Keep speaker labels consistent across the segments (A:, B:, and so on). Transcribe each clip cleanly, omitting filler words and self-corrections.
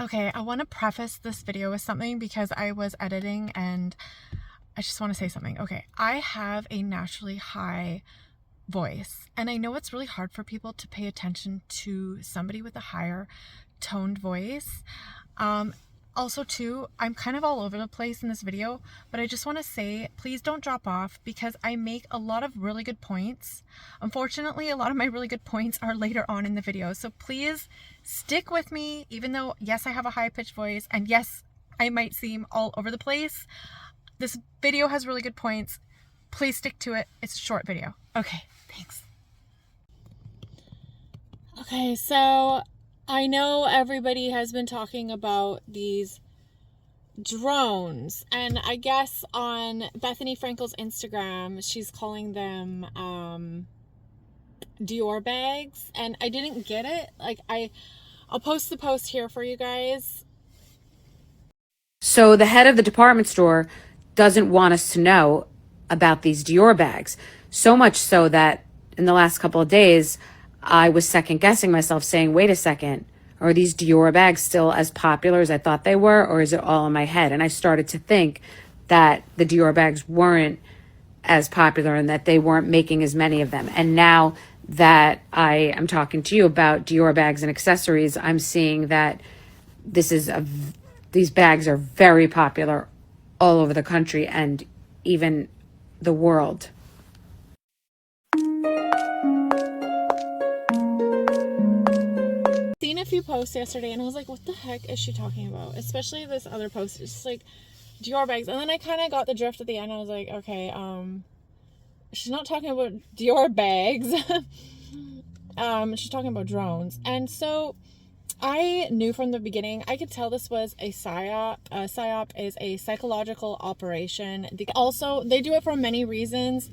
A: Okay, I want to preface this video with something because I was editing and I just want to say something. Okay, I have a naturally high voice and I know it's really hard for people to pay attention to somebody with a higher toned voice. Also too, I'm kind of all over the place in this video, but I just want to say, please don't drop off because I make a lot of really good points. Unfortunately, a lot of my really good points are later on in the video. So please stick with me, even though, yes, I have a high-pitched voice and yes, I might seem all over the place. This video has really good points. Please stick to it. It's a short video. Okay, thanks. Okay, so I know everybody has been talking about these drones, and I guess on Bethany Frankel's Instagram, she's calling them Dior bags, and I didn't get it. Like, I'll post the post here for you guys.
B: So the head of the department store doesn't want us to know about these Dior bags, so much so that in the last couple of days, I was second guessing myself saying, wait a second, are these Dior bags still as popular as I thought they were, or is it all in my head? And I started to think that the Dior bags weren't as popular and that they weren't making as many of them. And now that I am talking to you about Dior bags and accessories, I'm seeing that these bags are very popular all over the country and even the world.
A: Seen a few posts yesterday and I was like, what the heck is she talking about? Especially this other post. It's just like Dior bags. And then I kind of got the drift at the end. I was like, okay, she's not talking about Dior bags. She's talking about drones. And so I knew from the beginning, I could tell this was a PSYOP. A PSYOP is a psychological operation. Also, they do it for many reasons,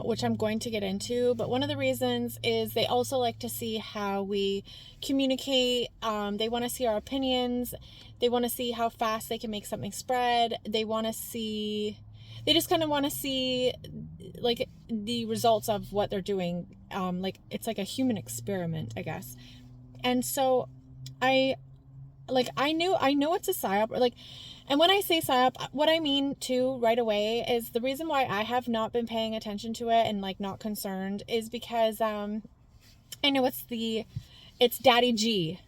A: which I'm going to get into. But one of the reasons is they also like to see how we communicate. They want to see our opinions. They want to see how fast they can make something spread. They just kind of want to see like the results of what they're doing. Like it's like a human experiment, I guess. And so I know it's a PSYOP, like, and when I say PSYOP, what I mean too right away is the reason why I have not been paying attention to it and like not concerned is because I know it's Daddy G.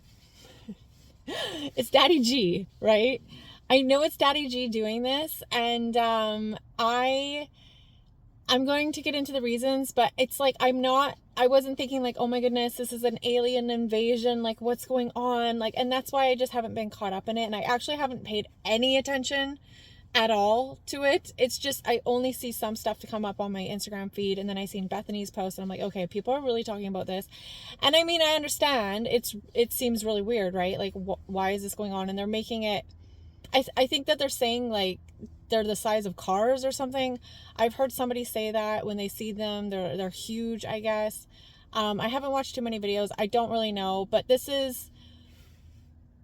A: It's Daddy G, right? I know it's Daddy G doing this, and I'm going to get into the reasons, but it's like I wasn't thinking like, oh my goodness, this is an alien invasion, like what's going on? Like, and that's why I just haven't been caught up in it. And I actually haven't paid any attention at all to it. It's just, I only see some stuff to come up on my Instagram feed. And then I seen Bethany's post and I'm like, okay, people are really talking about this. And I mean, I understand it seems really weird, right? Like why is this going on? And they're making it, I think that they're saying like, they're the size of cars or something. I've heard somebody say that when they see them, they're huge, I guess. I haven't watched too many videos. I don't really know, but this is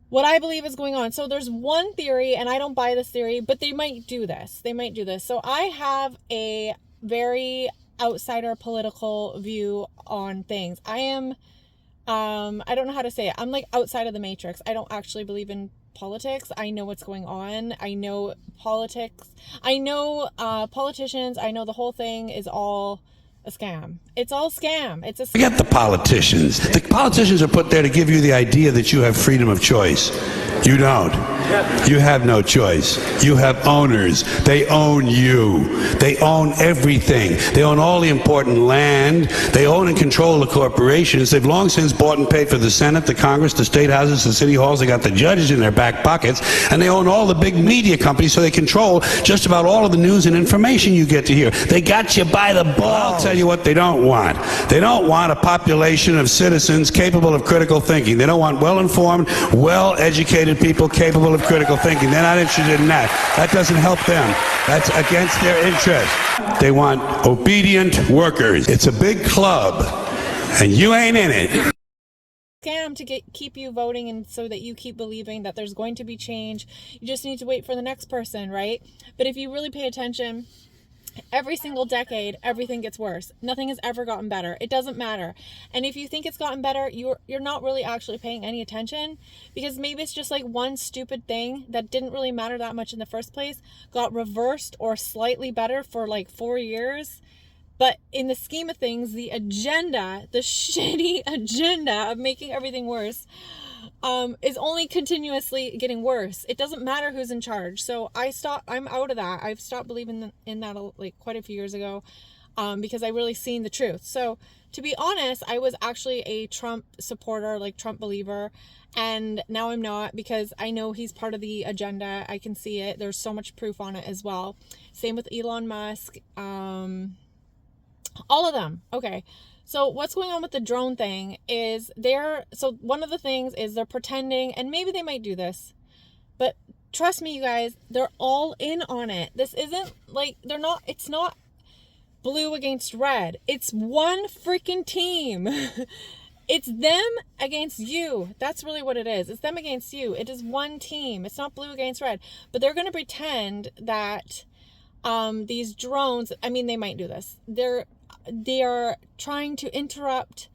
A: what I believe is going on. So there's one theory, and I don't buy this theory, but they might do this. So I have a very outsider political view on things. I am, I don't know how to say it. I'm like outside of the matrix. I don't actually believe in politics. I know what's going on. I know politics. I know politicians. I know the whole thing is all a scam. It's all scam. It's a scam.
C: Forget the politicians. The politicians are put there to give you the idea that you have freedom of choice. You don't. You have no choice. You have owners. They own you. They own everything. They own all the important land. They own and control the corporations. They've long since bought and paid for the Senate, the Congress, the state houses, the city halls. They got the judges in their back pockets. And they own all the big media companies, so they control just about all of the news and information you get to hear. They got you by the balls. I'll tell you what they don't want. They don't want a population of citizens capable of critical thinking. They don't want well-informed, well-educated people capable of critical thinking. They're not interested in that. That doesn't help them. That's against their interest. They want obedient workers. It's a big club, and you ain't in it.
A: Scam to keep you voting and so that you keep believing that there's going to be change. You just need to wait for the next person, right? But if you really pay attention, Every single decade, everything gets worse. Nothing has ever gotten better. It doesn't matter. And if you think it's gotten better, you're not really actually paying any attention, because maybe it's just like one stupid thing that didn't really matter that much in the first place got reversed or slightly better for like 4 years. But in the scheme of things, the agenda, the shitty agenda of making everything worse, is only continuously getting worse. It doesn't matter who's in charge. So I'm out of that. I've stopped believing in that like quite a few years ago, because I really seen the truth. So to be honest, I was actually a Trump supporter, like Trump believer. And now I'm not, because I know he's part of the agenda. I can see it. There's so much proof on it as well. Same with Elon Musk. All of them. Okay. So what's going on with the drone thing is so one of the things is they're pretending, and maybe they might do this, but trust me, you guys, they're all in on it. This isn't like, it's not blue against red. It's one freaking team. It's them against you. That's really what it is. It's them against you. It is one team. It's not blue against red, but they're going to pretend that these drones, I mean, they might do this. They are trying to interrupt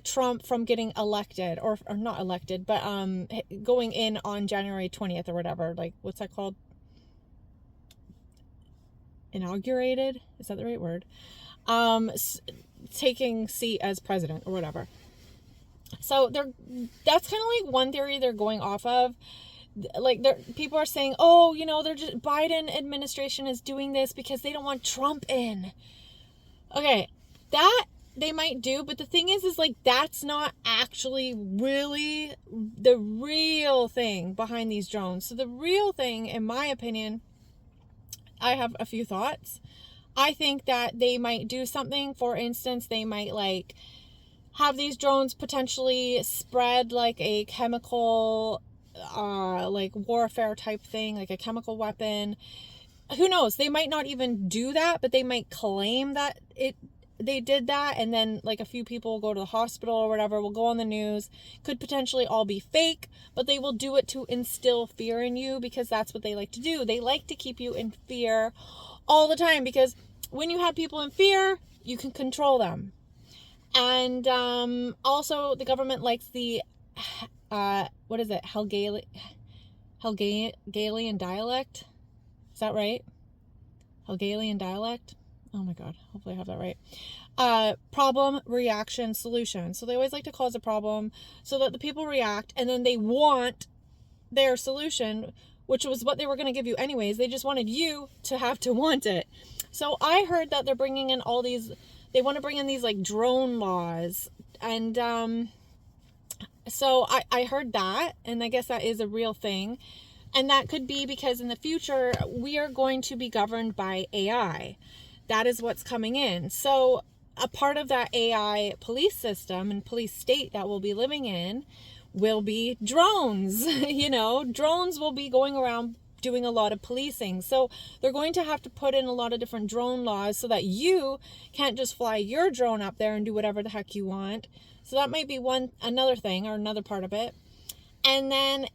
A: Trump from getting elected, or not elected, but going in on January 20th or whatever. Like, what's that called? Inaugurated? Is that the right word? Taking seat as president or whatever. So that's kind of like one theory they're going off of. Like, people are saying, oh, they're just, Biden administration is doing this because they don't want Trump in. Okay, that they might do, but the thing is like, that's not actually really the real thing behind these drones. So the real thing, in my opinion, I have a few thoughts. I think that they might do something. For instance, they might like have these drones potentially spread like a chemical like warfare type thing, like a chemical weapon. Who knows? They might not even do that, but they might claim that they did that, and then like a few people will go to the hospital or whatever, will go on the news. Could potentially all be fake, but they will do it to instill fear in you, because that's what they like to do. They like to keep you in fear all the time, because when you have people in fear, you can control them. And also the government likes the what is it? Hungarian dialect. Is that right? Hungarian dialect? Oh my God. Hopefully I have that right. Problem, reaction, solution. So they always like to cause a problem so that the people react, and then they want their solution, which was what they were going to give you anyways. They just wanted you to have to want it. So I heard that they're bringing in they want to bring in these like drone laws. And so I heard that, and I guess that is a real thing. And that could be because in the future, we are going to be governed by AI. That is what's coming in. So a part of that AI police system and police state that we'll be living in will be drones. Drones will be going around doing a lot of policing. So they're going to have to put in a lot of different drone laws so that you can't just fly your drone up there and do whatever the heck you want. So that might be another thing, or another part of it. And then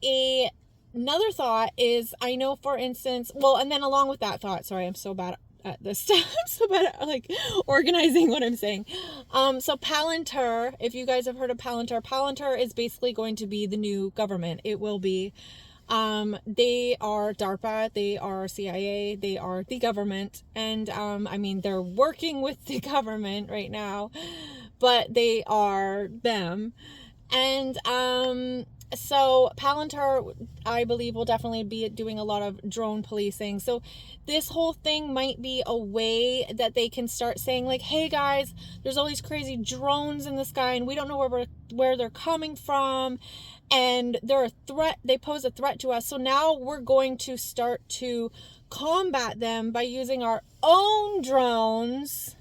A: another thought is, I know, for instance, and then along with that thought, sorry, I'm so bad at this stuff. I'm so bad at like organizing what I'm saying. So Palantir, if you guys have heard of Palantir is basically going to be the new government. It will be. They are DARPA, they are CIA, they are the government. And, they're working with the government right now, but they are them. And, so Palantir, I believe, will definitely be doing a lot of drone policing. So this whole thing might be a way that they can start saying like, hey guys, there's all these crazy drones in the sky and we don't know where they're coming from. And they're a threat. They pose a threat to us. So now we're going to start to combat them by using our own drones,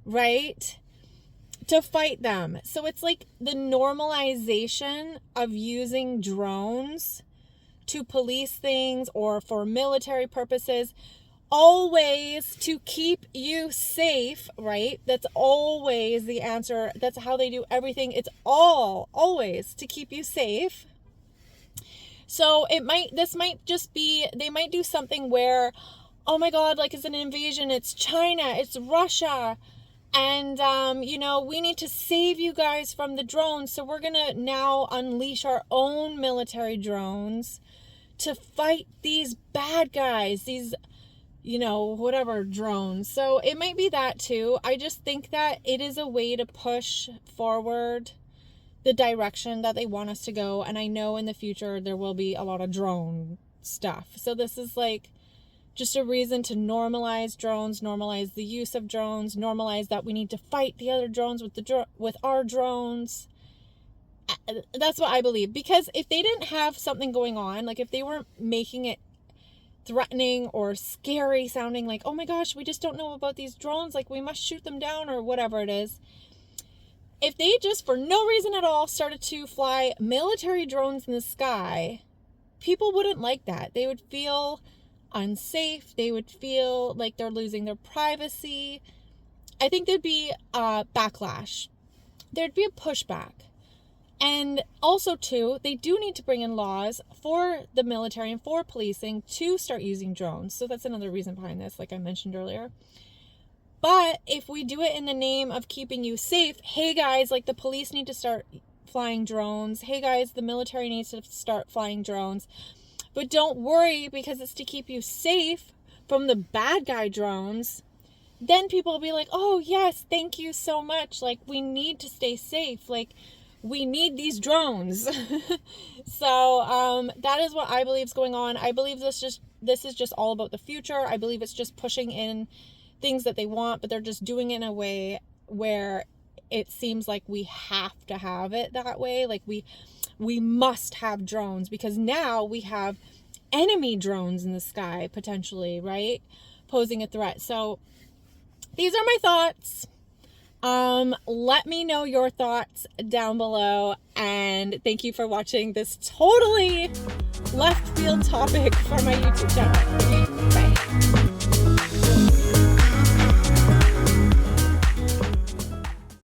A: right? To fight them. So it's like the normalization of using drones to police things or for military purposes, always to keep you safe, right? That's always the answer. That's how they do everything. It's always to keep you safe. So this might just be, they might do something where oh my God, like it's an invasion. It's China, it's Russia. And, you know, we need to save you guys from the drones. So we're going to now unleash our own military drones to fight these bad guys, these, you know, whatever drones. So it might be that too. I just think that it is a way to push forward the direction that they want us to go. And I know in the future there will be a lot of drone stuff. So this is like just a reason to normalize drones, normalize the use of drones, normalize that we need to fight the other drones with our drones. That's what I believe. Because if they didn't have something going on, like if they weren't making it threatening or scary sounding, like, oh my gosh, we just don't know about these drones, like we must shoot them down or whatever it is. If they just for no reason at all started to fly military drones in the sky, people wouldn't like that. They would feel unsafe. They would feel like they're losing their privacy. I think there'd be a backlash. There'd be a pushback. And also too, they do need to bring in laws for the military and for policing to start using drones. So that's another reason behind this, like I mentioned earlier. But if we do it in the name of keeping you safe, hey guys, like the police need to start flying drones. Hey guys, the military needs to start flying drones. But don't worry, because it's to keep you safe from the bad guy drones. Then people will be like, oh yes, thank you so much. Like we need to stay safe. Like we need these drones. So that is what I believe is going on. I believe this is just all about the future. I believe it's just pushing in things that they want, but they're just doing it in a way where it seems like we have to have it that way. Like we must have drones because now we have enemy drones in the sky potentially, right? Posing a threat. So these are my thoughts. Let me know your thoughts down below, and thank you for watching this totally left field topic for my YouTube channel. Bye.